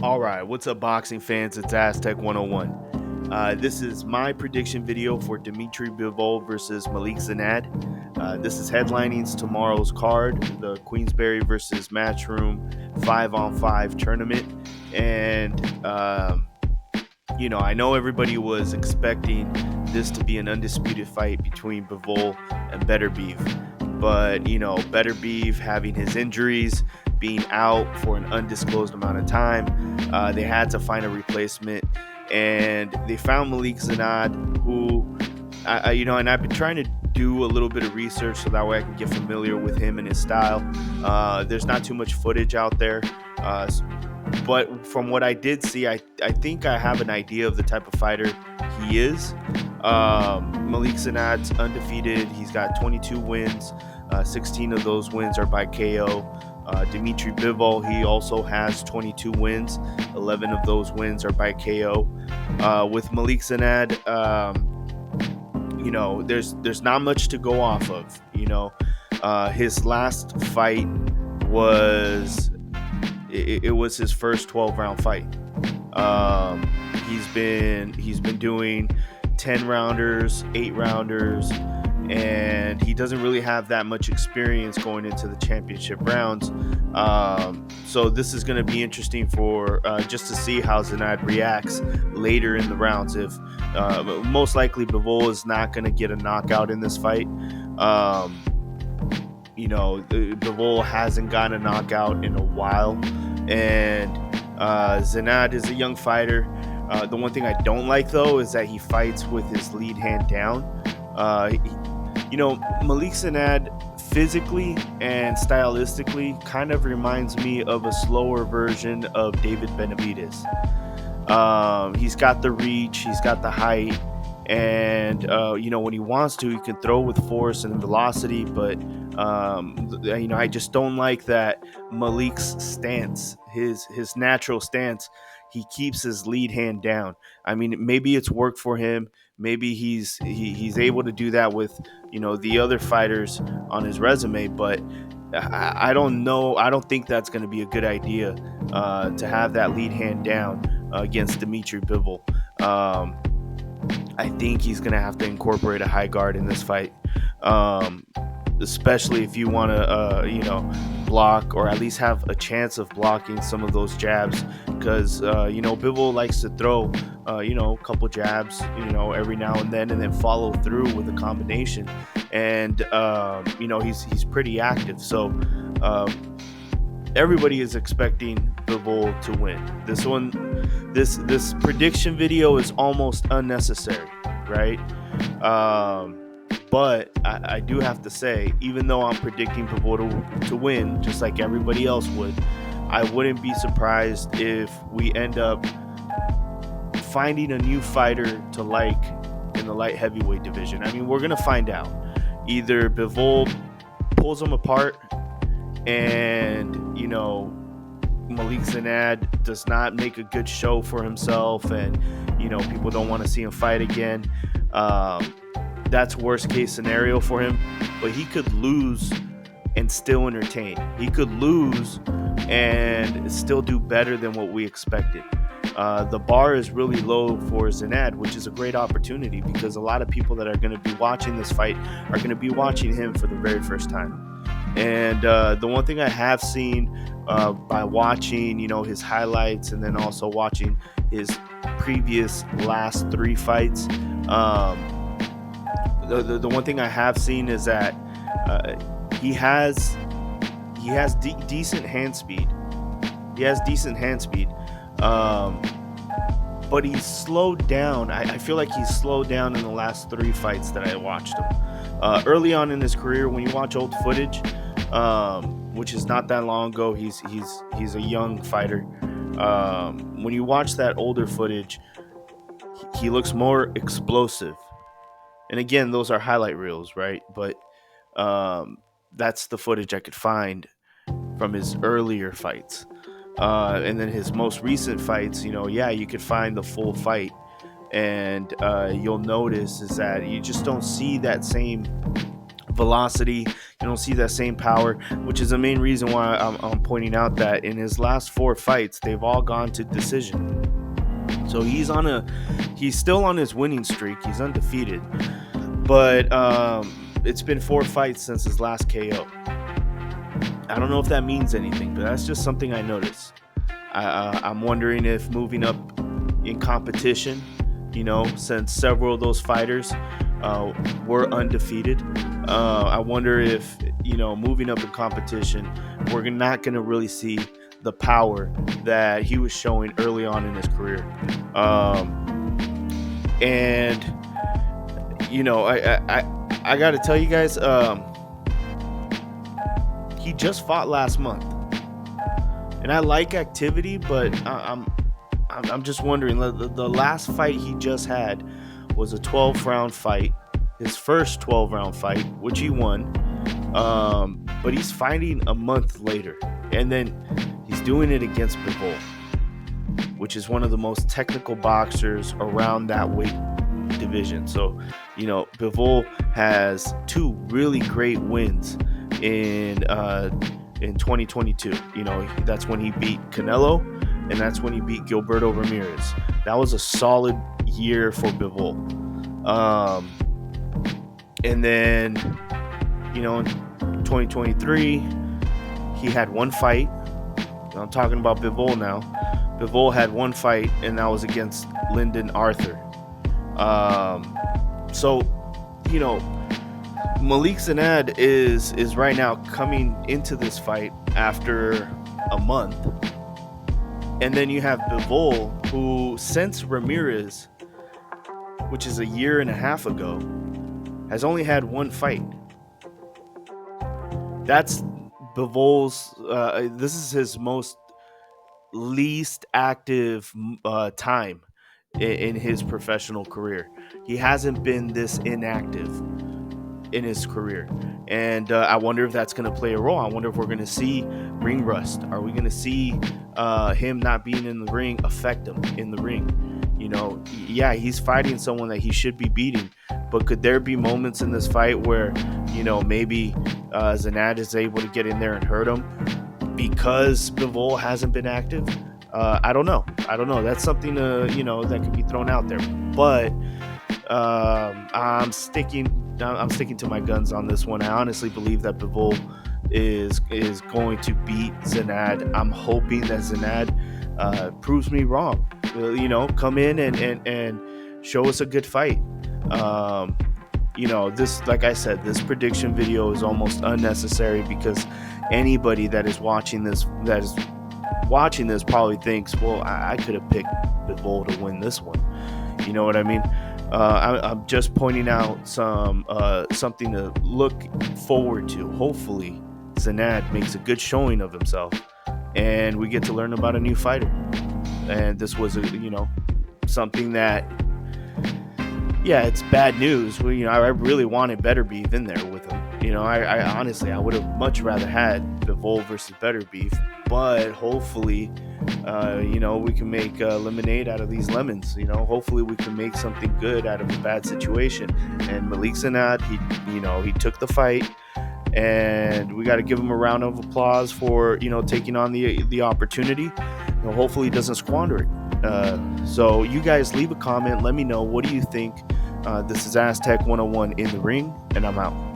All right, what's up, boxing fans? It's Aztec 101. This is my prediction video for Dmitry Bivol versus Malik Zinad. This is headlining tomorrow's card, the Queensberry versus Matchroom 5-on-5 tournament. And, I know everybody was expecting this to be an undisputed fight between Bivol and Better Beef. But, Better Beef having his injuries, being out for an undisclosed amount of time, they had to find a replacement, and they found Malik Zinad, who, and I've been trying to do a little bit of research so that way I can get familiar with him and his style. There's not too much footage out there, but from what I did see, I think I have an idea of the type of fighter he is. Malik Zinad's undefeated. He's got 22 wins. 16 of those wins are by KO. Dmitry Bivol, he also has 22 wins. 11 of those wins are by KO. With Malik Zinad, there's not much to go off of. His last fight was it was his first 12-round fight. He's been doing 10 rounders, 8 rounders, and he doesn't really have that much experience going into the championship rounds. So this is going to be interesting for just to see how Zinad reacts later in the rounds. If most likely Bivol is not going to get a knockout in this fight. Bivol hasn't gotten a knockout in a while, and Zinad is a young fighter. The one thing I don't like, though, is that he fights with his lead hand down. Malik Zinad physically and stylistically kind of reminds me of a slower version of David Benavidez. He's got the reach, he's got the height, and when he wants to, he can throw with force and velocity. But I just don't like that Malik's stance, his natural stance. He keeps his lead hand down. I mean, maybe it's worked for him. Maybe he's able to do that with the other fighters on his resume, but I don't know. I don't think that's going to be a good idea to have that lead hand down against Dmitry Bivol. I think he's going to have to incorporate a high guard in this fight, especially if you want to, block or at least have a chance of blocking some of those jabs, because, Bivol likes to throw, a couple jabs, every now and then follow through with a combination. And, he's pretty active. So, everybody is expecting Bivol to win. This prediction video is almost unnecessary, right? But I do have to say, even though I'm predicting Bivol to win, just like everybody else would, I wouldn't be surprised if we end up finding a new fighter to like in the light heavyweight division. I mean, we're going to find out. Either Bivol pulls them apart and, Malik Zinad does not make a good show for himself, and, people don't want to see him fight again. That's worst case scenario for him, but he could lose and still entertain. He could lose and still do better than what we expected. The bar is really low for Zinad, which is a great opportunity because a lot of people that are going to be watching this fight are going to be watching him for the very first time. And the one thing I have seen by watching, his highlights and then also watching his previous last 3 fights, the one thing I have seen is that he has decent hand speed. He has decent hand speed, but he's slowed down. I feel like he's slowed down in the last 3 fights that I watched him. Early on in his career, when you watch old footage, which is not that long ago, he's a young fighter. When you watch that older footage, he looks more explosive. And again, those are highlight reels, right? But that's the footage I could find from his earlier fights. And then his most recent fights, you could find the full fight. And you'll notice is that you just don't see that same velocity. You don't see that same power, which is the main reason why I'm pointing out that in his last 4 fights, they've all gone to decision. So he's still on his winning streak. He's undefeated, but it's been 4 fights since his last KO. I don't know if that means anything, but that's just something I noticed. I'm wondering if moving up in competition, since several of those fighters were undefeated, I wonder if, moving up in competition, we're not going to really see the power that he was showing early on in his career. And, I got to tell you guys, he just fought last month. And I like activity, but I'm just wondering, the last fight he just had was a 12-round fight, his first 12-round fight, which he won. But he's fighting a month later, and then he's doing it against Bivol, which is one of the most technical boxers around that weight division. So, Bivol has 2 really great wins in 2022. That's when he beat Canelo, and that's when he beat Gilberto Ramirez. That was a solid year for Bivol. And then, in 2023, he had 1 fight. I'm talking about Bivol now. Bivol had 1 fight, and that was against Lyndon Arthur. So, Malik Zinad is right now coming into this fight after a month. And then you have Bivol, who since Ramirez, which is a year and a half ago, has only had 1 fight. That's Bivol's, this is his most least active time in his professional career. He hasn't been this inactive in his career, and I wonder if that's going to play a role. I wonder if we're going to see ring rust. Are we going to see him not being in the ring affect him in the ring? Yeah, he's fighting someone that he should be beating, but could there be moments in this fight where maybe Zinad is able to get in there and hurt him because Bivol hasn't been active? I don't know. That's something that could be thrown out there, but I'm sticking to my guns on this one. I honestly believe that Bivol is going to beat Zinad. I'm hoping that Zinad proves me wrong. Come in and show us a good fight. This, like I said, this prediction video is almost unnecessary because anybody that is watching this probably thinks, well, I could have picked Bivol to win this one. You know what I mean? I'm just pointing out something to look forward to. Hopefully, Zinad makes a good showing of himself, and we get to learn about a new fighter. And this was something that, yeah, it's bad news. I really wanted Better Beef in there with him. I honestly, I would have much rather had Bivol versus Better Beef, but hopefully, we can make lemonade out of these lemons. Hopefully we can make something good out of a bad situation. And Malik Zinad, he took the fight, and we got to give him a round of applause for, taking on the opportunity. Hopefully he doesn't squander it. So you guys leave a comment. Let me know, what do you think? This is Aztec 101 in the ring, and I'm out.